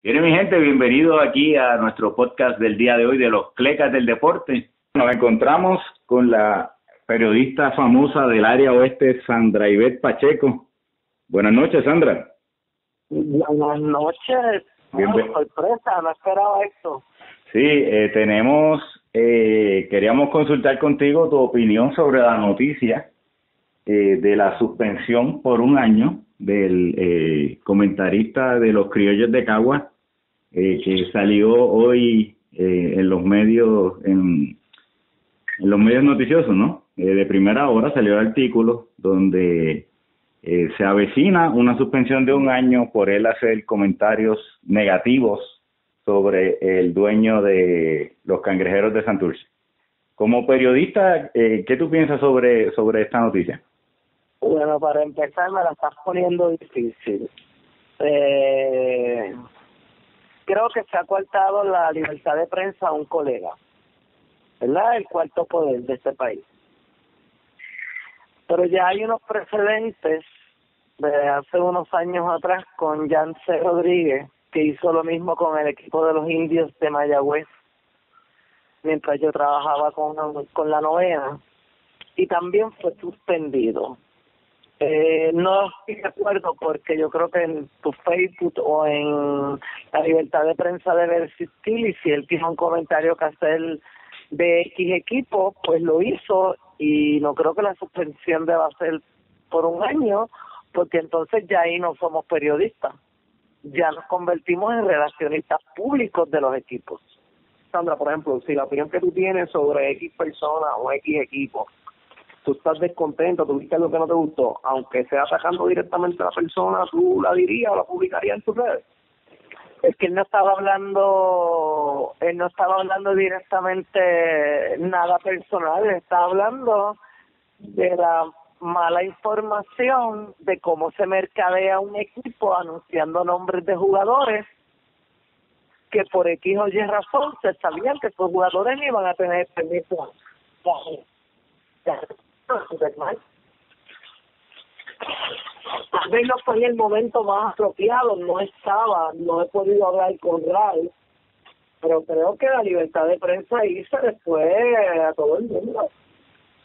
Bien, mi gente, bienvenido aquí a nuestro podcast del día de hoy de los Clecas del Deporte. Nos encontramos con la periodista famosa del área oeste, Sandra Ivette Pacheco. Buenas noches, Sandra. Buenas noches. Sorpresa, no esperaba esto. Sí, queríamos consultar contigo tu opinión sobre la noticia de la suspensión por un año del comentarista de los Criollos de Caguas, que salió hoy en los medios noticiosos, ¿no? De primera hora salió el artículo donde se avecina una suspensión de un año por él hacer comentarios negativos sobre el dueño de los Cangrejeros de Santurce. Como periodista, ¿qué tú piensas sobre esta noticia? Bueno, para empezar me la estás poniendo difícil. Creo que se ha coartado la libertad de prensa a un colega, ¿verdad? El cuarto poder de este país. Pero ya hay unos precedentes de hace unos años atrás con Yance Rodríguez, que hizo lo mismo con el equipo de los Indios de Mayagüez, mientras yo trabajaba con la novena, y también fue suspendido. No estoy de acuerdo porque yo creo que en tu Facebook o en la libertad de prensa debe existir, y si él tiene un comentario que hacer de X equipo, pues lo hizo, y no creo que la suspensión deba ser por un año, porque entonces ya ahí no somos periodistas, ya nos convertimos en relacionistas públicos de los equipos. Sandra, por ejemplo, si la opinión que tú tienes sobre X persona o X equipo, tú estás descontento, tú viste algo que no te gustó, aunque sea atacando directamente a la persona, ¿tú la dirías o la publicarías en tus redes? Es que él no estaba hablando directamente nada personal, él estaba hablando de la mala información de cómo se mercadea un equipo anunciando nombres de jugadores que por X o Y razón se sabían que esos jugadores no iban a tener permiso. Tal vez no fue en el momento más apropiado, no he podido hablar con Ray, pero creo que la libertad de prensa ahí se le fue a todo el mundo.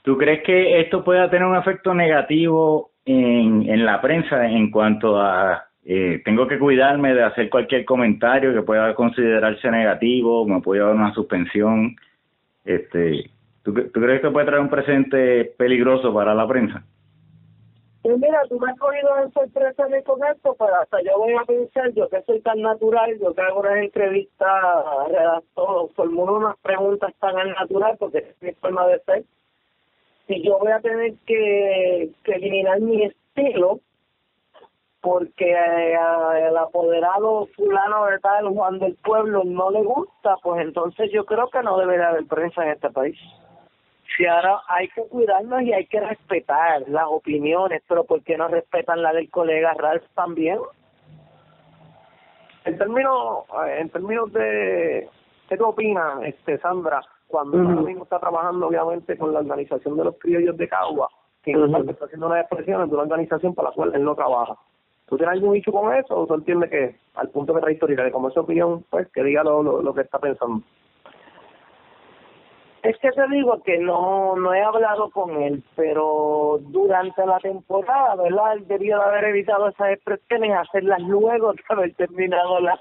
¿Tú crees que esto pueda tener un efecto negativo en la prensa en cuanto a tengo que cuidarme de hacer cualquier comentario que pueda considerarse negativo, me puede dar una suspensión? ¿Tú crees que puede traer un precedente peligroso para la prensa? Pues mira, tú me has cogido en sorpresa con esto, pero hasta yo voy a pensar, yo que soy tan natural, yo que hago unas entrevistas, redacto, formulo unas preguntas tan natural, porque es mi forma de ser. Si yo voy a tener que eliminar mi estilo, porque al apoderado fulano de tal, Juan del Pueblo, no le gusta, pues entonces yo creo que no debería haber prensa en este país. Si ahora hay que cuidarnos y hay que respetar las opiniones, pero ¿por qué no respetan la del colega Ralph también? En términos de ¿qué tú opinas, Sandra, cuando ahora mismo está trabajando obviamente con la organización de los Criollos de Caguas, que está haciendo unas expresiones de una organización para la cual él no trabaja? ¿Tú tienes algún dicho con eso o tú entiendes que al punto que trae ahorita, de como esa opinión, pues que diga lo que está pensando? Es que te digo que no he hablado con él, pero durante la temporada, ¿verdad? Él debió de haber evitado esas expresiones y hacerlas luego de haber terminado la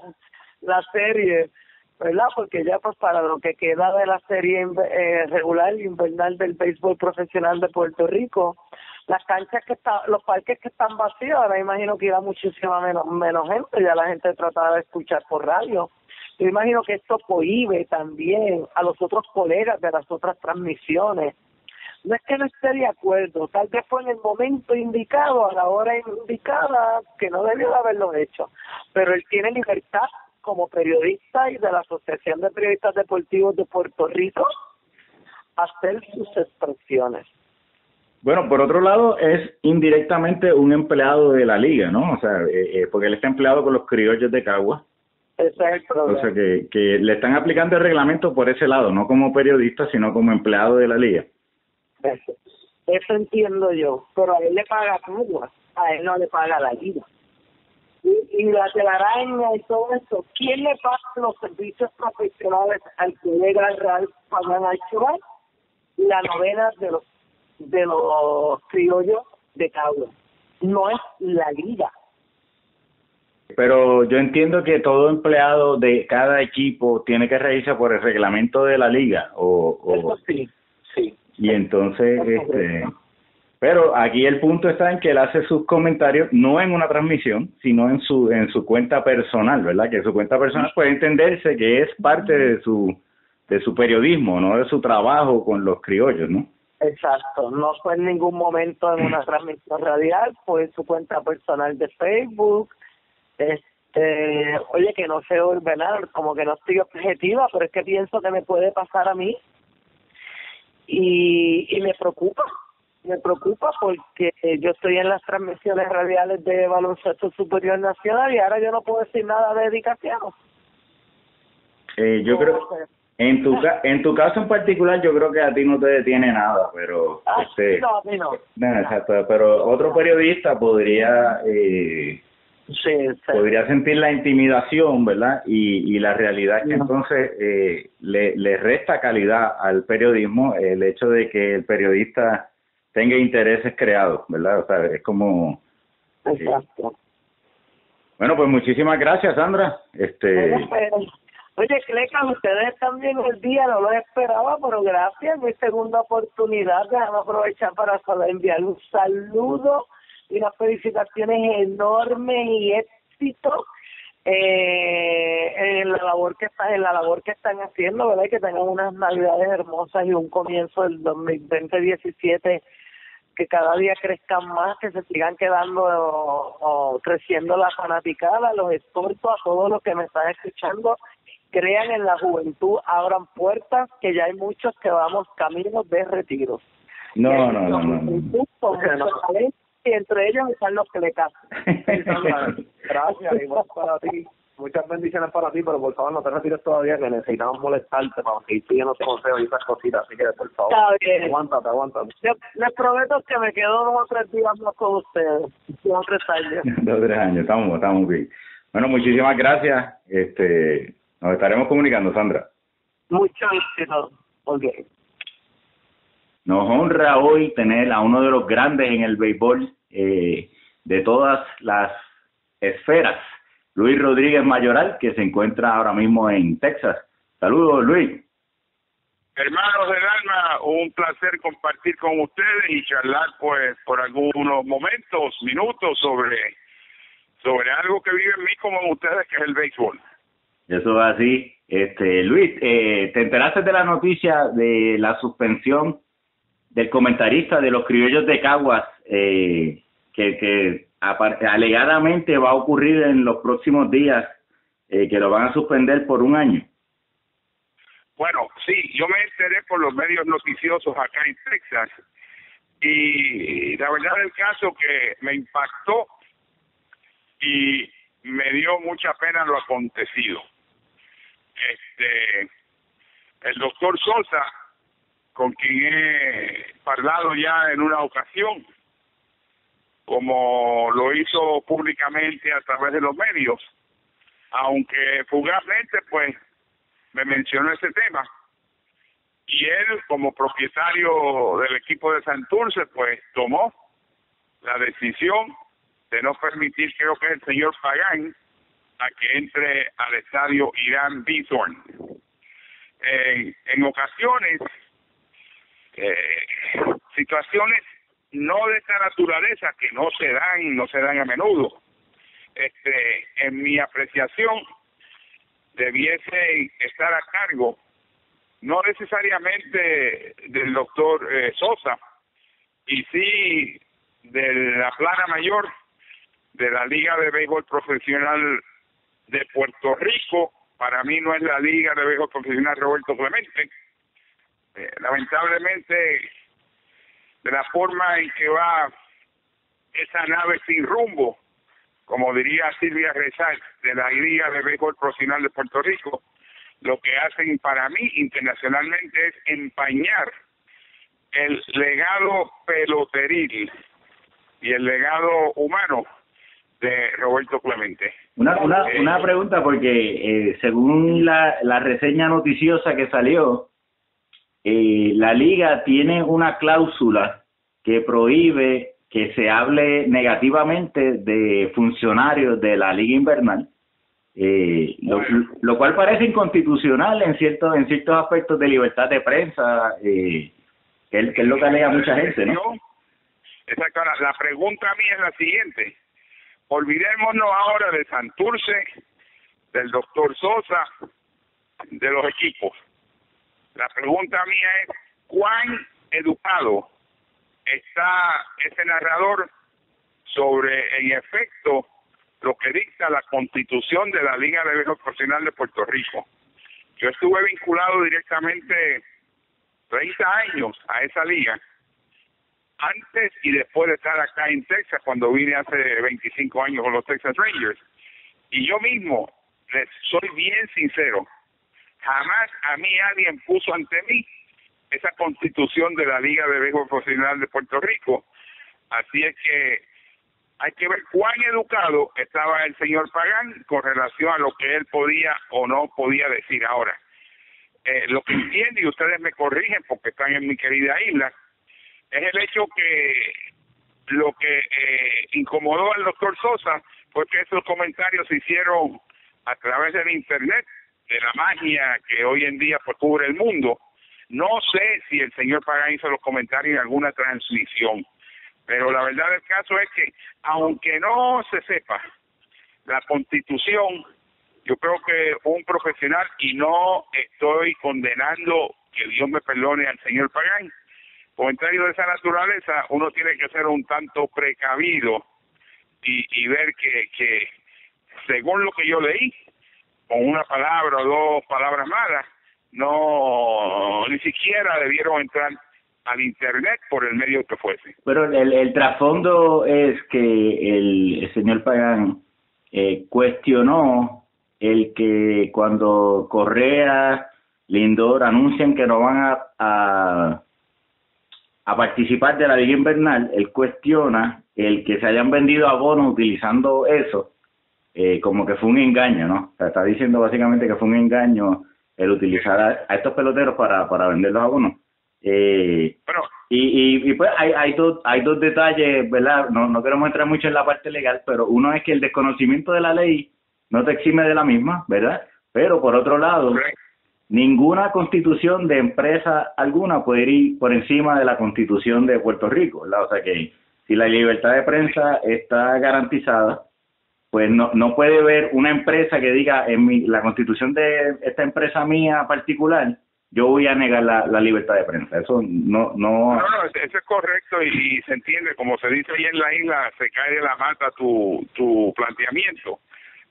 serie, ¿verdad? Porque ya pues para lo que queda de la serie regular invernal del béisbol profesional de Puerto Rico, las canchas los parques que están vacíos, ahora imagino que irá muchísima menos gente, ya la gente trataba de escuchar por radio. Yo imagino que esto cohíbe también a los otros colegas de las otras transmisiones. No es que no esté de acuerdo, tal vez fue en el momento indicado, a la hora indicada, que no debió de haberlo hecho, pero él tiene libertad como periodista y de la Asociación de Periodistas Deportivos de Puerto Rico hacer sus expresiones. Bueno, por otro lado, es indirectamente un empleado de la liga, ¿no? O sea, porque él está empleado con los Criollos de Caguas. Ese es el problema. O sea, que le están aplicando el reglamento por ese lado, no como periodista, sino como empleado de la liga. Eso entiendo yo, pero a él le paga Caguas, a él no le paga la liga. y la telaraña y todo eso, ¿quién le paga los servicios profesionales al colega Real Fabián Archibald? La novena de los criollos de Cagua. No es la liga. Pero yo entiendo que todo empleado de cada equipo tiene que regirse por el reglamento de la liga. Eso sí, sí. Y entonces, pero aquí el punto está en que él hace sus comentarios no en una transmisión, sino en su cuenta personal, ¿verdad? Que su cuenta personal puede entenderse que es parte de su periodismo, no de su trabajo con los criollos, ¿no? Exacto, no fue en ningún momento en una transmisión radial, fue en su cuenta personal de Facebook. Oye, que no sé, ¿verdad? Como que no estoy objetiva, pero es que pienso que me puede pasar a mí y me preocupa porque yo estoy en las transmisiones radiales de baloncesto superior nacional y ahora yo no puedo decir nada de dedicación. Yo creo, en tu caso en particular, yo creo que a ti no te detiene nada, pero no, a mí no. No, exacto, pero otro periodista podría podría sentir la intimidación, ¿verdad? Y la realidad es que entonces le resta calidad al periodismo el hecho de que el periodista tenga intereses creados, ¿verdad? O sea, es como... Exacto. Bueno, pues muchísimas gracias, Sandra. Oye, Cleca, ustedes también el día no lo esperaba, pero gracias, mi segunda oportunidad. Déjame aprovechar para enviar un saludo y unas felicitaciones enormes y éxito en la labor que están haciendo, ¿verdad? Y que tengan unas navidades hermosas y un comienzo del 2017 que cada día crezcan más, que se sigan quedando o creciendo la fanaticada. Los exhorto a todos los que me están escuchando, crean en la juventud, abran puertas, que ya hay muchos que vamos caminos de retiro. No. Y entre ellos están los Clecas. Gracias, igual para ti. Muchas bendiciones para ti, pero por favor no te retires todavía, que necesitamos molestarte para seguir pidiendo consejos y esas cositas, así que por favor, aguántate. Les prometo que me quedo 2 o 3 días más con ustedes, 2 o 3 años. 2 o 3 años, estamos bien. Bueno, muchísimas gracias, nos estaremos comunicando, Sandra. Mucho éxito. Okay. Nos honra hoy tener a uno de los grandes en el béisbol de todas las esferas, Luis Rodríguez Mayoral, que se encuentra ahora mismo en Texas. Saludos, Luis. Hermanos del alma, un placer compartir con ustedes y charlar pues por algunos momentos, minutos sobre algo que vive en mí como en ustedes, que es el béisbol. Eso es así. Luis, ¿te enteraste de la noticia de la suspensión del comentarista de los Criollos de Caguas, que alegadamente va a ocurrir en los próximos días, que lo van a suspender por 1 año? Bueno, sí, yo me enteré por los medios noticiosos acá en Texas y la verdad del caso que me impactó y me dio mucha pena lo acontecido. El doctor Sosa, con quien he hablado ya en una ocasión, como lo hizo públicamente a través de los medios, aunque fugazmente pues me mencionó ese tema, y él como propietario del equipo de Santurce pues tomó la decisión de no permitir, creo que es el señor Pagán, a que entre al estadio Irán Bithorn. En ocasiones, situaciones no de esta naturaleza que no se dan a menudo, en mi apreciación debiese estar a cargo no necesariamente del doctor Sosa, y sí de la plana mayor de la Liga de Béisbol Profesional de Puerto Rico. Para mí no es la Liga de Béisbol Profesional Roberto Clemente. Lamentablemente, de la forma en que va esa nave sin rumbo, como diría Silvia Rezal, de la Liga de Béisbol Profesional de Puerto Rico, lo que hacen para mí internacionalmente es empañar el legado peloteril y el legado humano de Roberto Clemente. Una pregunta, porque según la reseña noticiosa que salió, la liga tiene una cláusula que prohíbe que se hable negativamente de funcionarios de la liga invernal, lo cual parece inconstitucional en ciertos aspectos de libertad de prensa, que es lo que alega mucha gente, ¿no? Exacto. La pregunta mía es la siguiente: olvidémonos ahora de Santurce, del doctor Sosa, de los equipos. La pregunta mía es: ¿cuán educado está ese narrador sobre, en efecto, lo que dicta la Constitución de la Liga de Béisbol Profesional de Puerto Rico? Yo estuve vinculado directamente 30 años a esa liga, antes y después de estar acá en Texas, cuando vine hace 25 años con los Texas Rangers. Y yo mismo, les soy bien sincero, jamás a mí alguien puso ante mí esa Constitución de la Liga de Béisbol Profesional de Puerto Rico. Así es que hay que ver cuán educado estaba el señor Pagán con relación a lo que él podía o no podía decir. Ahora, lo que entiendo, y ustedes me corrigen porque están en mi querida isla, es el hecho que lo que incomodó al doctor Sosa fue que esos comentarios se hicieron a través del internet, de la magia que hoy en día pues cubre el mundo. No sé si el señor Pagán hizo los comentarios en alguna transmisión, pero la verdad del caso es que, aunque no se sepa la Constitución, yo creo que un profesional, y no estoy condenando, que Dios me perdone al señor Pagán, comentarios de esa naturaleza, uno tiene que ser un tanto precavido y ver que según lo que yo leí, con una palabra o dos palabras malas, no, ni siquiera debieron entrar al internet por el medio que fuese. Pero el trasfondo es que el señor Pagán cuestionó el que cuando Correa, Lindor anuncian que no van a participar de la liga invernal, él cuestiona el que se hayan vendido abonos utilizando eso, como que fue un engaño, ¿no? O sea, está diciendo básicamente que fue un engaño el utilizar a estos peloteros para vender los abonos. Bueno, y pues hay dos detalles, ¿verdad? No queremos entrar mucho en la parte legal, pero uno es que el desconocimiento de la ley no te exime de la misma, ¿verdad? Pero por otro lado, ninguna constitución de empresa alguna puede ir por encima de la Constitución de Puerto Rico, ¿verdad? O sea que si la libertad de prensa está garantizada, pues no puede haber una empresa que diga en la Constitución de esta empresa mía particular yo voy a negar la libertad de prensa. Eso no, eso es correcto y se entiende, como se dice ahí en la isla, se cae de la mata tu planteamiento.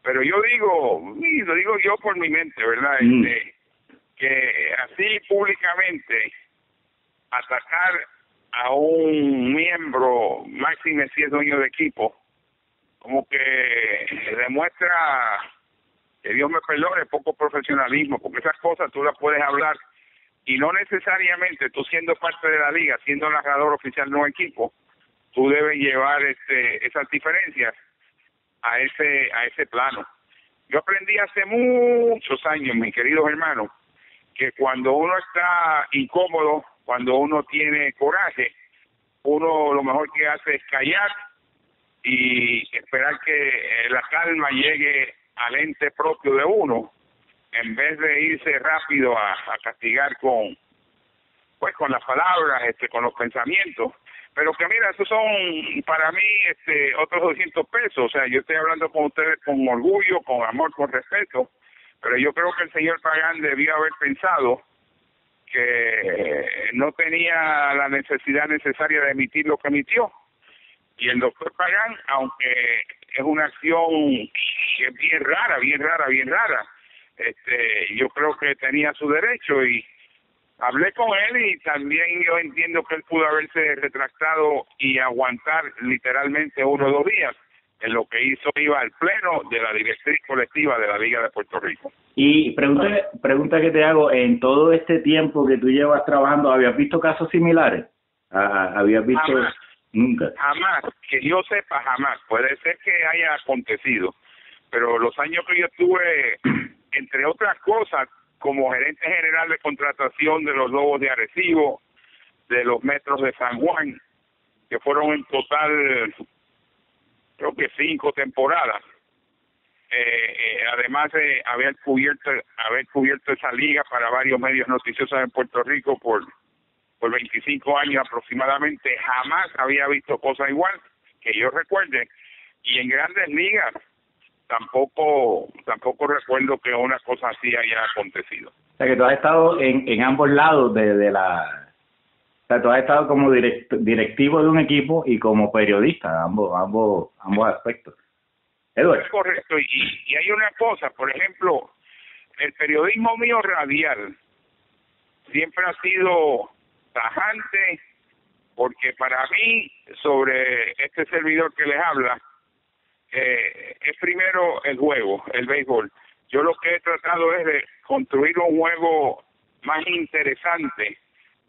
Pero yo lo digo yo por mi mente, ¿verdad? Que así públicamente atacar a un miembro, máxime si es dueño de equipo, como que demuestra, que Dios me perdone, poco profesionalismo, porque esas cosas tú las puedes hablar y no necesariamente tú siendo parte de la liga, siendo narrador oficial de un equipo, tú debes llevar esas diferencias a ese plano. Yo aprendí hace muchos años, mis queridos hermanos, que cuando uno está incómodo, cuando uno tiene coraje, uno lo mejor que hace es callar y esperar que la calma llegue al ente propio de uno, en vez de irse rápido a castigar con las palabras, con los pensamientos. Pero que mira, esos son para mí otros 200 pesos. O sea, yo estoy hablando con ustedes con orgullo, con amor, con respeto, pero yo creo que el señor Pagán debió haber pensado que no tenía la necesidad necesaria de emitir lo que emitió. Y el doctor Pagán, aunque es una acción que es bien rara, yo creo que tenía su derecho y hablé con él y también yo entiendo que él pudo haberse retractado y aguantar literalmente 1 o 2 días. En lo que hizo iba al pleno de la directriz colectiva de la Liga de Puerto Rico. Y pregunta que te hago, en todo este tiempo que tú llevas trabajando, ¿habías visto casos similares? ¿Habías visto? Jamás. Nunca. Jamás, que yo sepa, jamás. Puede ser que haya acontecido, pero los años que yo estuve, entre otras cosas, como gerente general de contratación de los Lobos de Arecibo, de los Metros de San Juan, que fueron en total, creo que 5 temporadas. Además de haber cubierto esa liga para varios medios noticiosos en Puerto Rico por 25 años aproximadamente, jamás había visto cosas igual que yo recuerde, y en Grandes Ligas tampoco recuerdo que una cosa así haya acontecido. O sea que tú has estado en ambos lados de la... O sea, tú has estado como directivo de un equipo y como periodista, ambos aspectos. Edward. Es correcto, y hay una cosa, por ejemplo, el periodismo mío radial siempre ha sido tajante, porque para mí, sobre este servidor que les habla, es primero el juego, el béisbol. Yo lo que he tratado es de construir un juego más interesante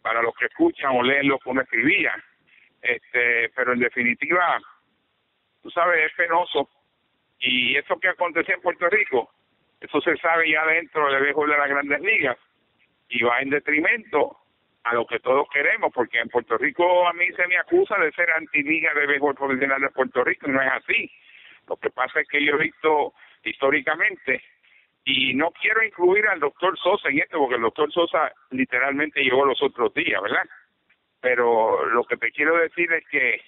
para los que escuchan o leen lo que uno escribía. Pero en definitiva, tú sabes, es penoso. Y eso que acontecía en Puerto Rico, eso se sabe ya dentro del béisbol de las Grandes Ligas y va en detrimento a lo que todos queremos, porque en Puerto Rico a mí se me acusa de ser antiliga de béisbol profesional de Puerto Rico y no es así. Lo que pasa es que yo he visto históricamente, y no quiero incluir al doctor Sosa en esto, porque el doctor Sosa literalmente llegó los otros días, ¿verdad? Pero lo que te quiero decir es que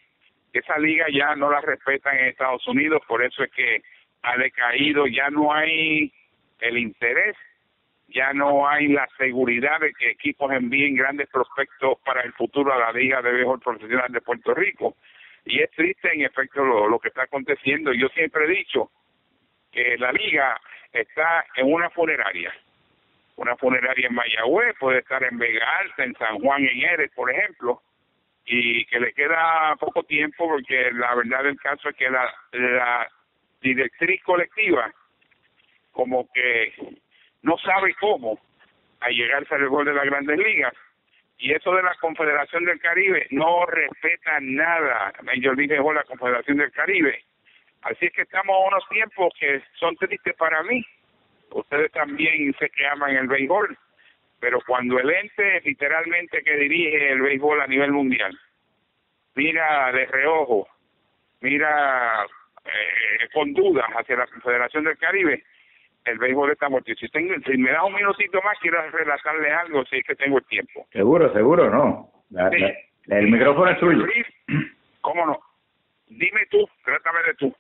esa liga ya no la respetan en Estados Unidos, por eso es que ha decaído, ya no hay el interés, ya no hay la seguridad de que equipos envíen grandes prospectos para el futuro a la Liga de Béisbol Profesional de Puerto Rico. Y es triste, en efecto, lo que está aconteciendo. Yo siempre he dicho que la liga está en una funeraria en Mayagüez, puede estar en Vega Alta, en San Juan, en Eres, por ejemplo, y que le queda poco tiempo, porque la verdad del caso es que la directriz colectiva como que no sabe cómo a llegarse al gol de las Grandes Ligas, y eso de la Confederación del Caribe no respeta nada. Yo dije la Confederación del Caribe, así es que estamos a unos tiempos que son tristes para mí. Ustedes también sé que aman el béisbol, pero cuando el ente literalmente que dirige el béisbol a nivel mundial mira de reojo, mira con dudas hacia la Confederación del Caribe, el béisbol está muerto. Si me das un minutito más, quiero relatarle algo, si es que tengo el tiempo. Seguro, no. El micrófono es tuyo. ¿Cómo no? Dime tú, trátame de tú.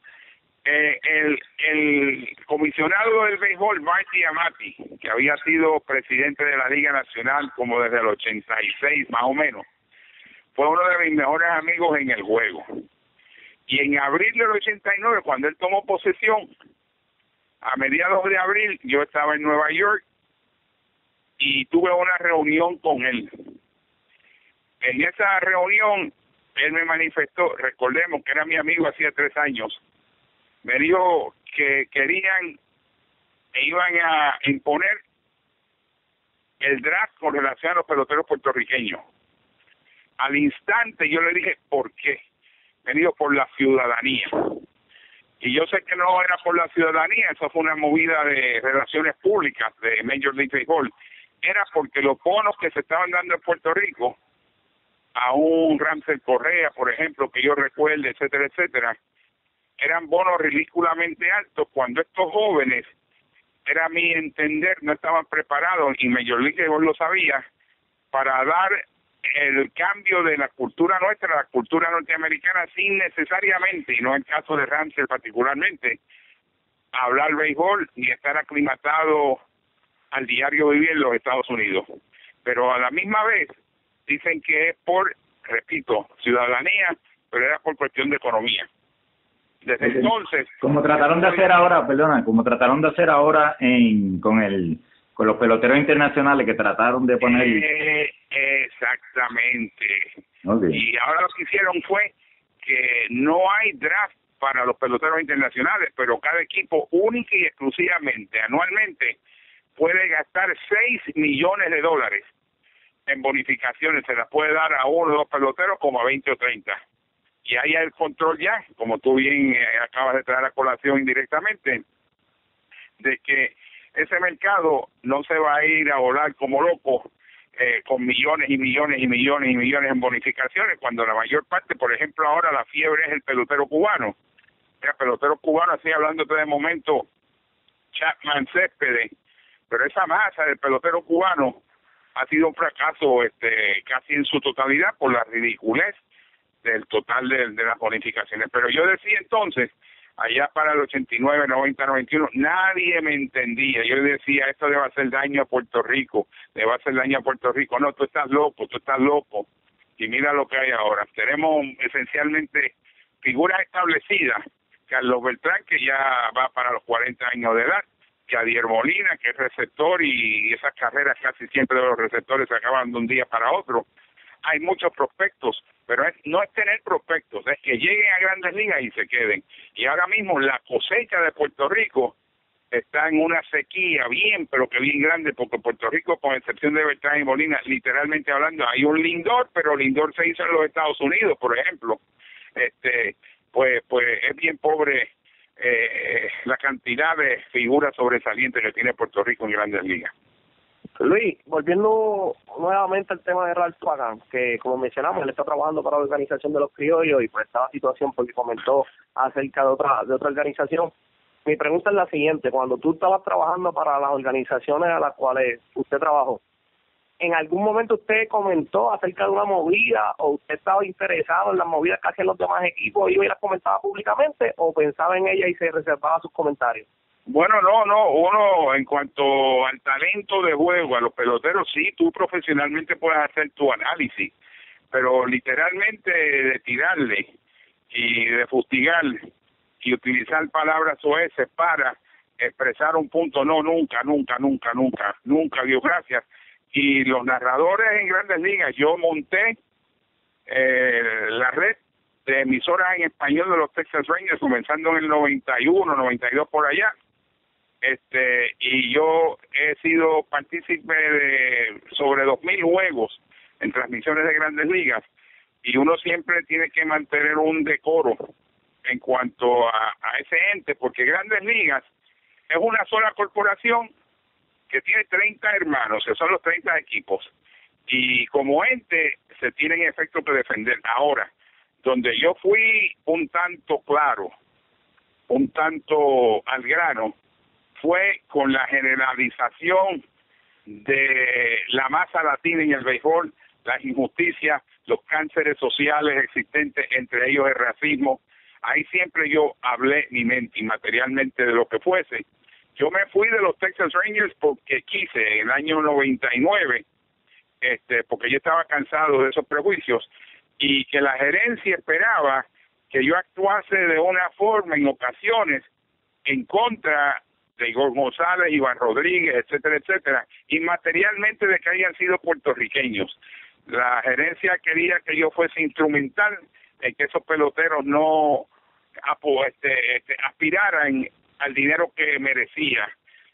El comisionado del béisbol, Marty Amati, que había sido presidente de la Liga Nacional como desde el 86 más o menos, fue uno de mis mejores amigos en el juego. Y en abril del 89, cuando él tomó posesión, a mediados de abril, yo estaba en Nueva York y tuve una reunión con él. En esa reunión, él me manifestó, recordemos que era mi amigo hacía 3 años, me dijo que iban a imponer el draft con relación a los peloteros puertorriqueños. Al instante yo le dije, ¿por qué? Me dijo, por la ciudadanía. Y yo sé que no era por la ciudadanía, eso fue una movida de relaciones públicas de Major League Baseball. Era porque los bonos que se estaban dando en Puerto Rico, a un Ramsey Correa, por ejemplo, que yo recuerde, etcétera, etcétera, eran bonos ridículamente altos, cuando estos jóvenes, era mi entender, no estaban preparados, y Major League Baseball lo sabía, para dar el cambio de la cultura nuestra, la cultura norteamericana, sin necesariamente, y no es el caso de Ramsey particularmente, hablar béisbol ni estar aclimatado al diario vivir en los Estados Unidos. Pero a la misma vez dicen que es por, repito, ciudadanía, pero era por cuestión de economía. Desde entonces, como trataron de hacer ahora con los peloteros internacionales, que trataron de poner exactamente. Okay. Y ahora lo que hicieron fue que no hay draft para los peloteros internacionales, pero cada equipo única y exclusivamente anualmente puede gastar $6 millones en bonificaciones, se las puede dar a 1 o 2 peloteros como a 20 o 30. y hay el control ya, como tú bien acabas de traer a colación indirectamente, de que ese mercado no se va a ir a volar como loco con millones y millones y millones y millones en bonificaciones, cuando la mayor parte, por ejemplo, ahora la fiebre es el pelotero cubano. El pelotero cubano, así hablándote de momento, Chapman, Céspedes, pero esa masa del pelotero cubano ha sido un fracaso casi en su totalidad por la ridiculez del total de las bonificaciones. Pero yo decía entonces, allá para el 89, 90, 91, nadie me entendía. Yo decía, esto le va a hacer daño a Puerto Rico, le va a hacer daño a Puerto Rico. No, tú estás loco, tú estás loco. Y mira lo que hay ahora. Tenemos esencialmente figuras establecidas. Carlos Beltrán, que ya va para los 40 años de edad, que Adier Molina, que es receptor, y esas carreras casi siempre de los receptores se acaban de un día para otro. Hay muchos prospectos, pero no es tener prospectos, es que lleguen a Grandes Ligas y se queden. Y ahora mismo la cosecha de Puerto Rico está en una sequía bien, pero que bien grande, porque Puerto Rico, con excepción de Beltrán y Molina, literalmente hablando, hay un Lindor, pero Lindor se hizo en los Estados Unidos, por ejemplo. Pues es bien pobre la cantidad de figuras sobresalientes que tiene Puerto Rico en Grandes Ligas. Luis, volviendo nuevamente al tema de Ralph Pagán, que como mencionamos, él está trabajando para la organización de los criollos y por esta situación porque comentó acerca de otra organización. Mi pregunta es la siguiente: cuando tú estabas trabajando para las organizaciones a las cuales usted trabajó, ¿en algún momento usted comentó acerca de una movida o usted estaba interesado en las movidas que hacían los demás equipos y las comentaba públicamente, o pensaba en ella y se reservaba sus comentarios? Bueno, no, uno en cuanto al talento de juego, a los peloteros, sí, tú profesionalmente puedes hacer tu análisis, pero literalmente de tirarle y de fustigar y utilizar palabras soeces para expresar un punto, no, nunca, Dios gracias. Y los narradores en Grandes Ligas, yo monté la red de emisoras en español de los Texas Rangers, comenzando en el 91, 92 por allá, y yo he sido partícipe de sobre 2,000 juegos en transmisiones de Grandes Ligas, y uno siempre tiene que mantener un decoro en cuanto a ese ente, porque Grandes Ligas es una sola corporación que tiene 30 hermanos, que son los 30 equipos, y como ente se tienen efectos que defender. Ahora, donde yo fui un tanto claro, un tanto al grano, fue con la generalización de la masa latina en el béisbol, las injusticias, los cánceres sociales existentes, entre ellos el racismo. Ahí siempre yo hablé mi mente inmaterialmente de lo que fuese. Yo me fui de los Texas Rangers porque quise, en el año 99, porque yo estaba cansado de esos prejuicios, y que la gerencia esperaba que yo actuase de una forma en ocasiones en contra de Igor González, Iván Rodríguez, etcétera, etcétera, inmaterialmente de que hayan sido puertorriqueños. La gerencia quería que yo fuese instrumental en que esos peloteros no aspiraran al dinero que merecía.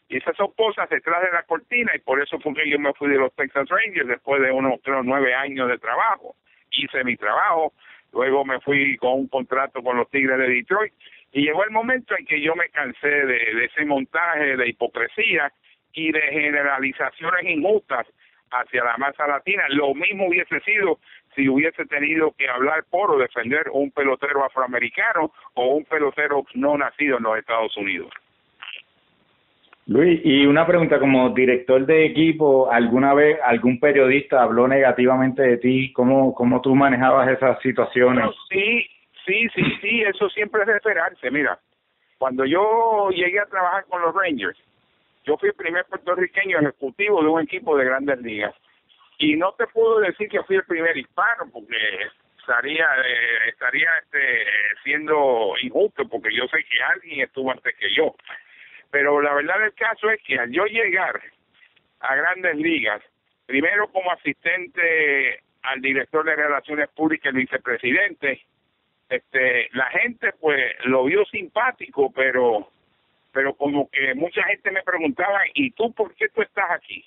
Y esas son cosas detrás de la cortina, y por eso fue que yo me fui de los Texas Rangers después de unos 9 años de trabajo. Hice mi trabajo, luego me fui con un contrato con los Tigres de Detroit, y llegó el momento en que yo me cansé de ese montaje de hipocresía y de generalizaciones injustas hacia la masa latina. Lo mismo hubiese sido si hubiese tenido que hablar por o defender un pelotero afroamericano o un pelotero no nacido en los Estados Unidos. Luis, y una pregunta, como director de equipo, ¿alguna vez algún periodista habló negativamente de ti? ¿Cómo tú manejabas esas situaciones? No, sí, eso siempre es de esperarse. Mira, cuando yo llegué a trabajar con los Rangers, yo fui el primer puertorriqueño ejecutivo de un equipo de Grandes Ligas, y no te puedo decir que fui el primer hispano, porque estaría siendo injusto, porque yo sé que alguien estuvo antes que yo. Pero la verdad del caso es que al yo llegar a Grandes Ligas, primero como asistente al director de Relaciones Públicas, el vicepresidente, la gente pues lo vio simpático, pero como que mucha gente me preguntaba, ¿y tú por qué tú estás aquí?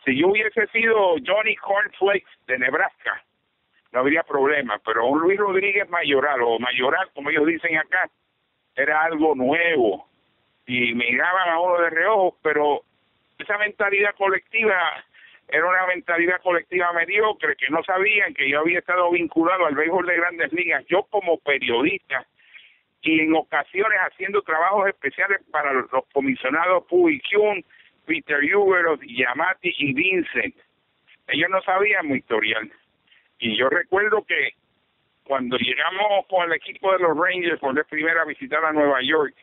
Si yo hubiese sido Johnny Cornflakes de Nebraska, no habría problema, pero un Luis Rodríguez Mayoral, o Mayoral, como ellos dicen acá, era algo nuevo, y miraban a uno de reojo, pero esa mentalidad colectiva era una mentalidad colectiva mediocre, que no sabían que yo había estado vinculado al béisbol de Grandes Ligas, yo como periodista, y en ocasiones haciendo trabajos especiales para los comisionados Puy Kyun, Peter Huber, Yamati y Vincent. Ellos no sabían mi historial. Y yo recuerdo que cuando llegamos con el equipo de los Rangers por vez primera a visitar a Nueva York,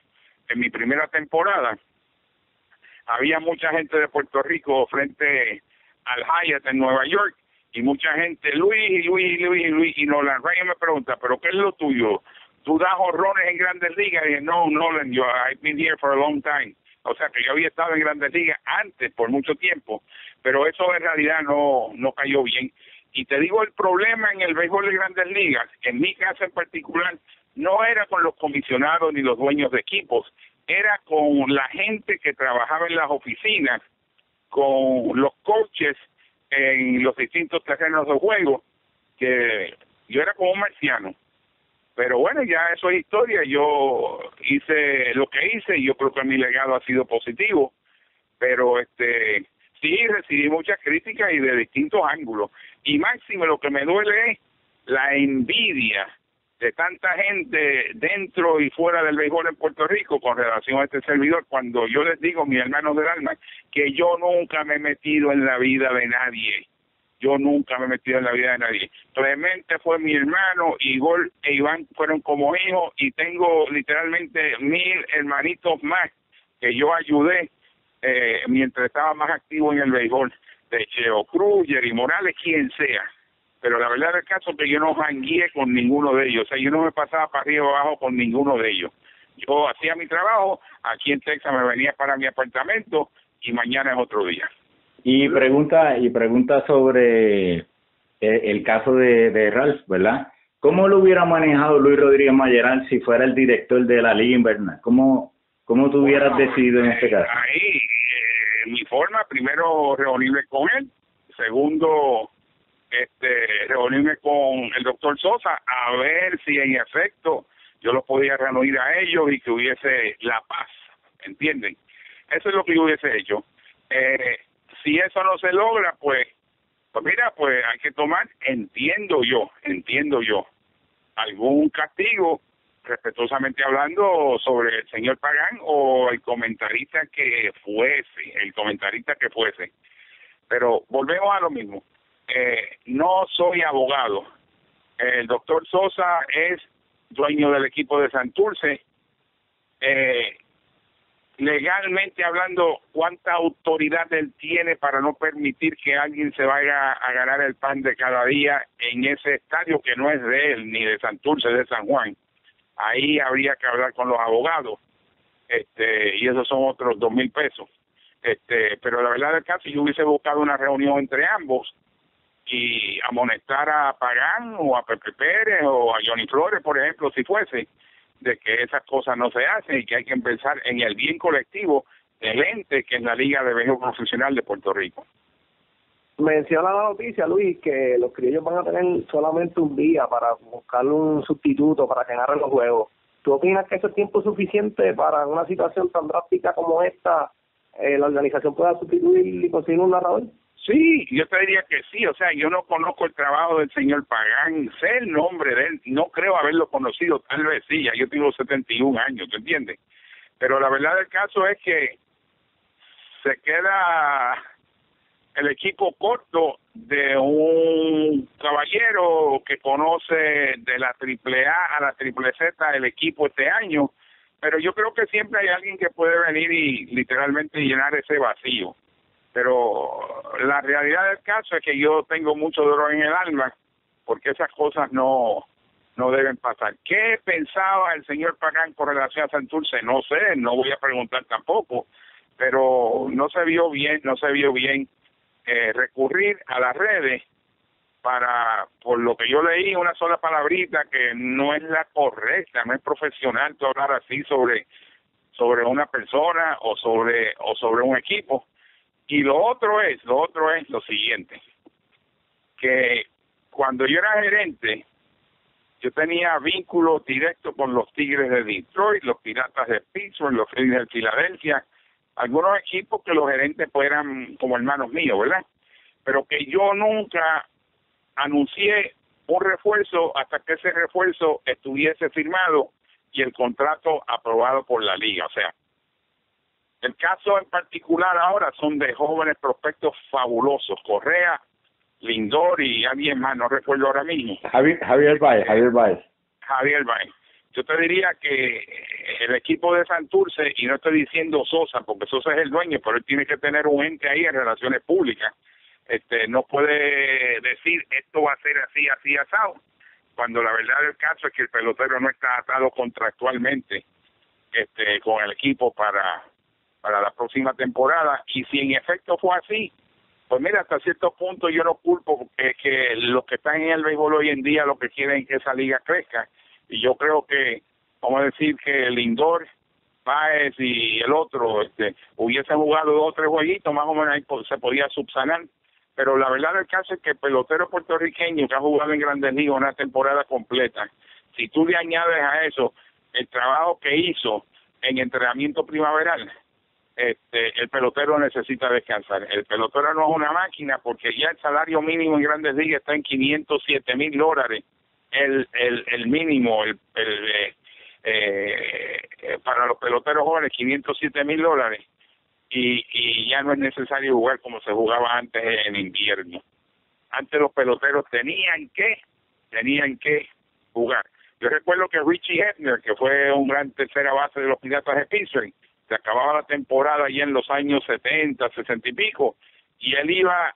en mi primera temporada, había mucha gente de Puerto Rico frente al Hyatt en Nueva York, y mucha gente, Luis, y Nolan Ryan me pregunta, ¿pero qué es lo tuyo? ¿Tú das honrones en Grandes Ligas? Y dije, no, Nolan, I've been here for a long time. O sea, que yo había estado en Grandes Ligas antes, por mucho tiempo, pero eso en realidad no cayó bien. Y te digo, el problema en el béisbol de Grandes Ligas, en mi caso en particular, no era con los comisionados ni los dueños de equipos, era con la gente que trabajaba en las oficinas, con los coaches en los distintos terrenos de juego, que yo era como un marciano. Pero bueno, ya eso es historia. Yo hice lo que hice y yo creo que mi legado ha sido positivo. Pero sí recibí muchas críticas y de distintos ángulos. Y máximo lo que me duele es la envidia de tanta gente dentro y fuera del béisbol en Puerto Rico con relación a este servidor, cuando yo les digo, mis hermanos del alma, que yo nunca me he metido en la vida de nadie. Yo nunca me he metido en la vida de nadie. Clemente fue mi hermano, Igor e Iván fueron como hijos, y tengo literalmente 1000 hermanitos más que yo ayudé mientras estaba más activo en el béisbol, de Cheo Cruz, Jerry Morales, quien sea. Pero la verdad del caso es que yo no jangueé con ninguno de ellos, o sea, yo no me pasaba para arriba o abajo con ninguno de ellos. Yo hacía mi trabajo, aquí en Texas me venía para mi apartamento y mañana es otro día. Y pregunta sobre el caso de Ralph, ¿verdad? ¿Cómo lo hubiera manejado Luis Rodríguez Mayoral si fuera el director de la Liga Invernal? ¿Cómo tú hubieras decidido en este caso? Ahí, mi forma, primero reunirme con él, segundo, reunirme con el doctor Sosa a ver si en efecto yo los podía reunir a ellos y que hubiese la paz, ¿entienden? Eso es lo que yo hubiese hecho. Si eso no se logra, pues mira, pues hay que tomar, entiendo yo, algún castigo, respetuosamente hablando, sobre el señor Pagán o el comentarista que fuese. Pero volvemos a lo mismo. No soy abogado. El doctor Sosa es dueño del equipo de Santurce. Legalmente hablando, ¿cuánta autoridad él tiene para no permitir que alguien se vaya a ganar el pan de cada día en ese estadio que no es de él, ni de Santurce, de San Juan? Ahí habría que hablar con los abogados, y esos son otros 2,000 pesos. Pero la verdad del caso, yo hubiese buscado una reunión entre ambos y amonestar a Pagán o a Pepe Pérez o a Johnny Flores, por ejemplo, si fuese, de que esas cosas no se hacen y que hay que pensar en el bien colectivo del ente que es la Liga de Béisbol Profesional de Puerto Rico. Menciona la noticia, Luis, que los criollos van a tener solamente un día para buscar un sustituto para que narren los juegos. ¿Tú opinas que ese es tiempo suficiente para una situación tan drástica como esta, la organización pueda sustituir y conseguir un narrador? Sí, yo te diría que sí. O sea, yo no conozco el trabajo del señor Pagán, sé el nombre de él, no creo haberlo conocido, tal vez sí, ya yo tengo 71 años, ¿te entiendes? Pero la verdad del caso es que se queda el equipo corto de un caballero que conoce de la AAA a la ZZZ el equipo este año, pero yo creo que siempre hay alguien que puede venir y literalmente llenar ese vacío. Pero la realidad del caso es que yo tengo mucho dolor en el alma porque esas cosas no deben pasar. ¿Qué pensaba el señor Pagán con relación a Santurce? No sé, no voy a preguntar tampoco, pero no se vio bien recurrir a las redes para, por lo que yo leí, una sola palabrita que no es la correcta, no es profesional tú hablar así sobre una persona o sobre un equipo. Y lo otro es lo siguiente, que cuando yo era gerente, yo tenía vínculos directos con los Tigres de Detroit, los Piratas de Pittsburgh, los Phillies de Filadelfia, algunos equipos que los gerentes pues eran como hermanos míos, ¿verdad? Pero que yo nunca anuncié un refuerzo hasta que ese refuerzo estuviese firmado y el contrato aprobado por la liga. O sea, el caso en particular ahora son de jóvenes prospectos fabulosos, Correa, Lindor y alguien más, no recuerdo ahora mismo. Javier Baez. Javier Baez. Yo te diría que el equipo de Santurce, y no estoy diciendo Sosa, porque Sosa es el dueño, pero él tiene que tener un ente ahí en relaciones públicas. No puede decir esto va a ser así, así, asado, cuando la verdad del caso es que el pelotero no está atado contractualmente con el equipo para la próxima temporada. Y si en efecto fue así, pues mira, hasta cierto punto yo no culpo, porque que los que están en el béisbol hoy en día lo que quieren es que esa liga crezca, y yo creo que, vamos a decir que Lindor, Baez y el otro hubiesen jugado 2 o 3 jueguitos, más o menos ahí se podía subsanar. Pero la verdad del caso es que el pelotero puertorriqueño que ha jugado en Grandes Ligas una temporada completa, si tú le añades a eso el trabajo que hizo en entrenamiento primaveral, el pelotero necesita descansar. El pelotero no es una máquina, porque ya el salario mínimo en Grandes Ligas está en $507,000, el mínimo, para los peloteros jóvenes, $507,000. Y ya no es necesario jugar como se jugaba antes en invierno. Antes los peloteros tenían que jugar. Yo recuerdo que Richie Hefner, que fue un gran tercera base de los Piratas de Pittsburgh, se acababa la temporada ya en los años 70, 60 y pico, y él iba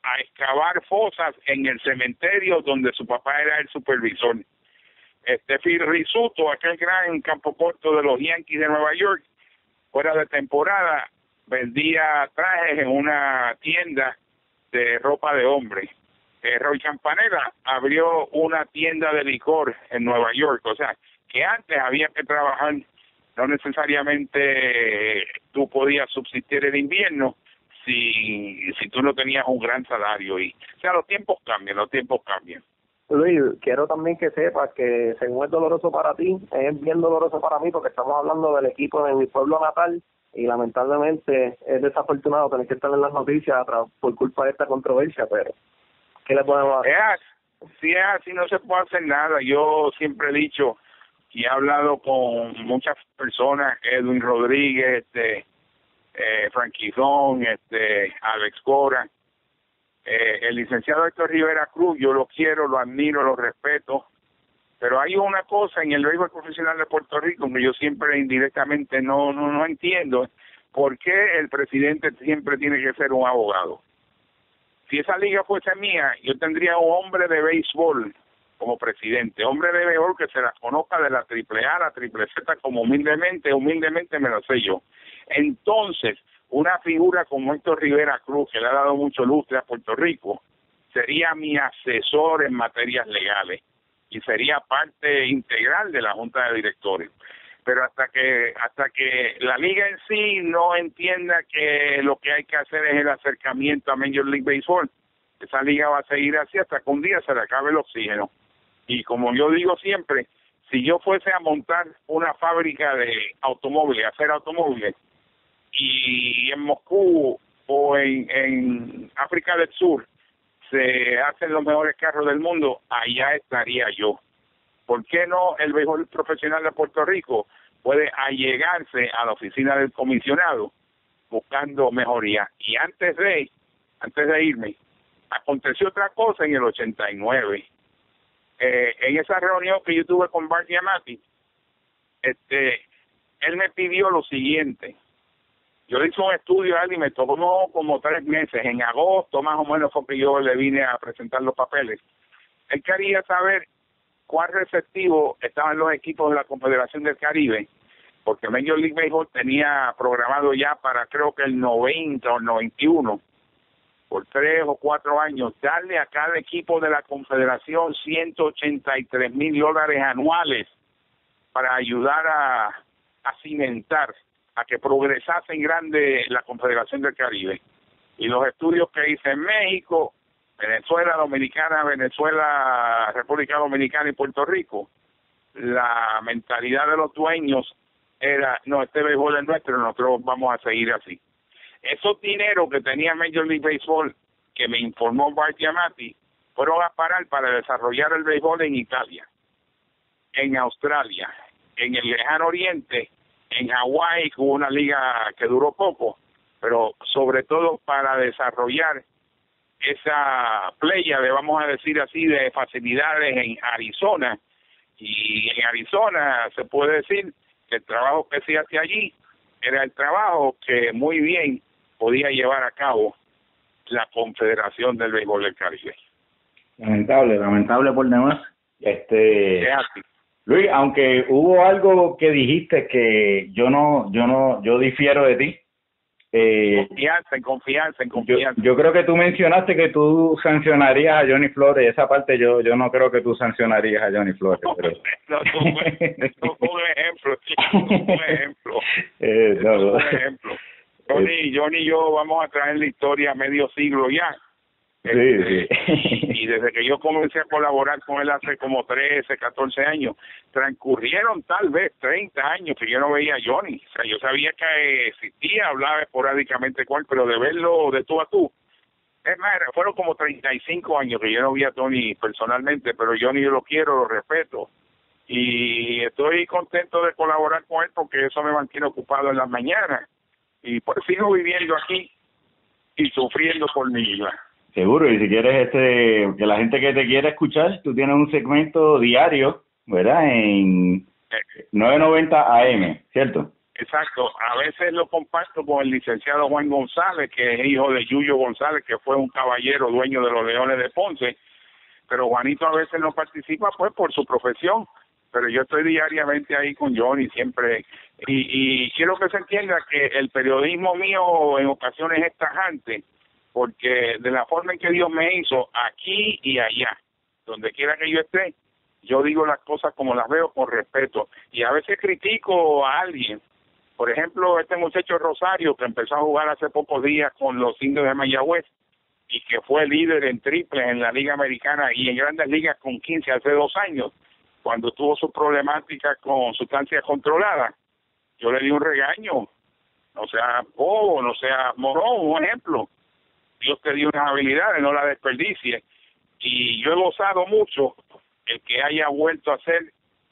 a excavar fosas en el cementerio donde su papá era el supervisor. Phil Rizzuto, aquel gran campo corto de los Yankees de Nueva York, fuera de temporada, vendía trajes en una tienda de ropa de hombre. Roy Campanella abrió una tienda de licor en Nueva York. O sea, que antes había que trabajar, no necesariamente tú podías subsistir el invierno si tú no tenías un gran salario. Y, o sea, los tiempos cambian. Luis, quiero también que sepas que según es doloroso para ti, es bien doloroso para mí, porque estamos hablando del equipo de mi pueblo natal y lamentablemente es desafortunado tener que estar en las noticias por culpa de esta controversia, pero ¿qué le podemos hacer? Si es así, no se puede hacer nada. Yo siempre he dicho y he hablado con muchas personas, Edwin Rodríguez, Franquizón, Alex Cora, el licenciado Héctor Rivera Cruz, yo lo quiero, lo admiro, lo respeto, pero hay una cosa en el béisbol profesional de Puerto Rico que yo siempre indirectamente no entiendo: ¿por qué el presidente siempre tiene que ser un abogado? Si esa liga fuese mía, yo tendría un hombre de béisbol como presidente, hombre de béisbol que se la conozca de la AAA a la ZZZ como humildemente me lo sé yo. Entonces, una figura como Héctor Rivera Cruz, que le ha dado mucho lustre a Puerto Rico, sería mi asesor en materias legales y sería parte integral de la Junta de Directores. Pero hasta que la liga en sí no entienda que lo que hay que hacer es el acercamiento a Major League Baseball, esa liga va a seguir así hasta que un día se le acabe el oxígeno. Y como yo digo siempre, si yo fuese a montar una fábrica de automóviles, hacer automóviles, y en Moscú o en África del Sur se hacen los mejores carros del mundo, allá estaría yo. ¿Por qué no el béisbol profesional de Puerto Rico puede allegarse a la oficina del comisionado buscando mejoría? Y antes de irme, aconteció otra cosa en el 89. En esa reunión que yo tuve con Bart Giamatti, él me pidió lo siguiente. Yo le hice un estudio a él y me tomó como 3 meses. En agosto más o menos fue que yo le vine a presentar los papeles. Él quería saber cuán receptivos estaban los equipos de la Confederación del Caribe, porque Major League Baseball tenía programado ya para creo que el 90 o el 91, por 3 o 4 años, darle a cada equipo de la Confederación $183,000 anuales para ayudar a cimentar, a que progresase en grande la Confederación del Caribe. Y los estudios que hice en México, Venezuela, Dominicana, Venezuela, República Dominicana y Puerto Rico, la mentalidad de los dueños era, no, este béisbol es nuestro, nosotros vamos a seguir así. Esos dineros que tenía Major League Baseball, que me informó Bart Giamatti, fueron a parar para desarrollar el béisbol en Italia, en Australia, en el lejano oriente, en Hawái, que hubo una liga que duró poco, pero sobre todo para desarrollar esa playa de, vamos a decir así, de facilidades en Arizona. Y en Arizona se puede decir que el trabajo que se hace allí era el trabajo que muy bien podía llevar a cabo la Confederación del Béisbol del Caribe. Lamentable por demás. Luis, aunque hubo algo que dijiste que yo difiero de ti. En confianza. Yo creo que tú mencionaste que tú sancionarías a Johnny Flores. Esa parte yo no creo que tú sancionarías a Johnny Flores. Pero... no fue un ejemplo. Un ejemplo. Johnny y yo vamos a traer la historia medio siglo ya. Sí. Y desde que yo comencé a colaborar con él hace como 13, 14 años, transcurrieron tal vez 30 años que yo no veía a Johnny. O sea, yo sabía que existía, hablaba esporádicamente con él, pero de verlo de tú a tú. Es más, fueron como 35 años que yo no vi a Tony personalmente, pero Johnny yo lo quiero, lo respeto. Y estoy contento de colaborar con él porque eso me mantiene ocupado en las mañanas. Y pues sigo viviendo aquí y sufriendo por mi vida. Seguro, y si quieres que la gente que te quiera escuchar, tú tienes un segmento diario, ¿verdad? En 990 AM, ¿cierto? Exacto. A veces lo comparto con el licenciado Juan González, que es hijo de Yuyo González, que fue un caballero dueño de los Leones de Ponce, pero Juanito a veces no participa pues por su profesión, pero yo estoy diariamente ahí con Johnny siempre, y quiero que se entienda que el periodismo mío en ocasiones es tajante, porque de la forma en que Dios me hizo, aquí y allá, donde quiera que yo esté, yo digo las cosas como las veo con respeto, y a veces critico a alguien. Por ejemplo, este muchacho Rosario, que empezó a jugar hace pocos días con los Indios de Mayagüez, y que fue líder en triples en la Liga Americana y en Grandes Ligas con 15 hace 2 años, cuando tuvo su problemática con sustancias controladas. Yo le di un regaño, no sea bobo, no sea morón, un ejemplo. Dios te dio unas habilidades, no las desperdicies. Y yo he gozado mucho el que haya vuelto a ser,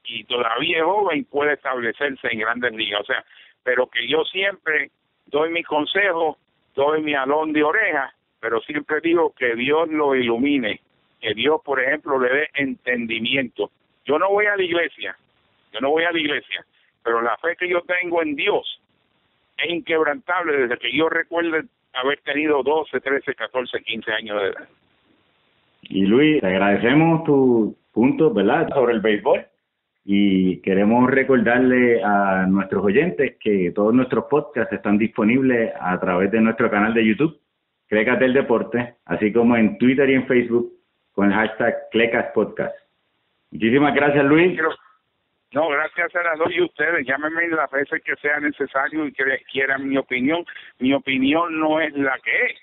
y todavía es joven, puede establecerse en Grandes Ligas. O sea, pero que yo siempre doy mi consejo, doy mi alón de oreja, pero siempre digo que Dios lo ilumine, que Dios, por ejemplo, le dé entendimiento. Yo no voy a la iglesia, pero la fe que yo tengo en Dios es inquebrantable desde que yo recuerde haber tenido 12, 13, 14, 15 años de edad. Y Luis, te agradecemos tus puntos, ¿verdad?, sobre el béisbol, y queremos recordarle a nuestros oyentes que todos nuestros podcasts están disponibles a través de nuestro canal de YouTube, Clecas del Deporte, así como en Twitter y en Facebook con el hashtag Clecas Podcast. Muchísimas gracias, Luis. No, gracias a las dos y ustedes. Llámenme las veces que sea necesario y que quieran mi opinión. Mi opinión no es la que es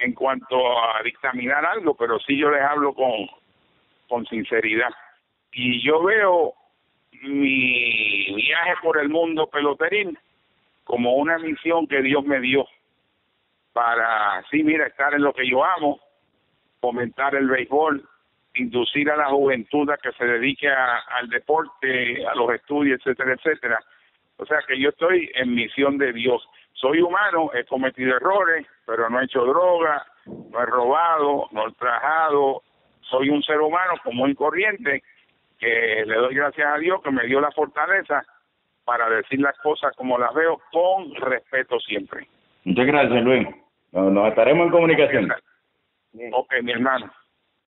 en cuanto a dictaminar algo, pero sí yo les hablo con sinceridad. Y yo veo mi viaje por el mundo peloteril como una misión que Dios me dio para, sí, mira, estar en lo que yo amo, fomentar el béisbol, inducir a la juventud a que se dedique al deporte, a los estudios, etcétera, etcétera. O sea que yo estoy en misión de Dios. Soy humano, he cometido errores, pero no he hecho droga, no he robado, no he ultrajado. Soy un ser humano común y corriente que le doy gracias a Dios que me dio la fortaleza para decir las cosas como las veo, con respeto siempre. Muchas gracias, Luis. Nos estaremos en comunicación. Ok, mi hermano.